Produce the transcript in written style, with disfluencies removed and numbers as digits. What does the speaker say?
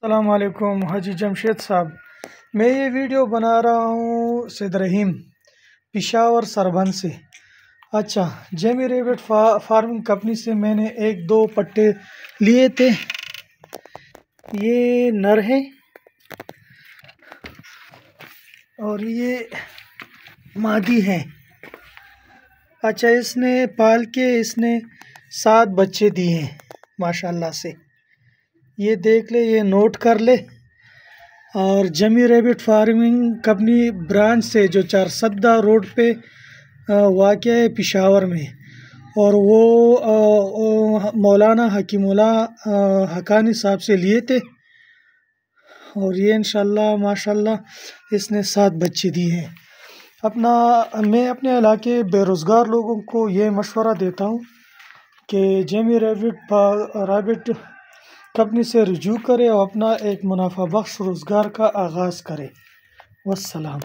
अस्सलाम वालेकुम हाजी जमशेद साहब। मैं ये वीडियो बना रहा हूँ सैद रहीम पेशावर सरबन से। अच्छा, जेमी रैबिट फार्मिंग कंपनी से मैंने एक दो पट्टे लिए थे। ये नर है और ये मादी है। अच्छा, इसने पाल के 7 बच्चे दिए हैं माशाल्लाह से। ये देख ले, ये नोट कर ले। और Jamie rabbit farming company branch से जो चारसद्दा रोड पे वाक़ है पेशावर में, और वो मौलाना हकीमुल्लाह हकानी साहब से लिए थे। और ये इंशाल्लाह माशाल्लाह इसने 7 बच्चे दिए हैं। मैं अपने इलाके बेरोज़गार लोगों को ये मशवरा देता हूँ कि जेमी रैबिट कंपनी से रुजू करे और अपना एक मुनाफा बख्श रोज़गार का आगाज़ करे। वस्सलाम।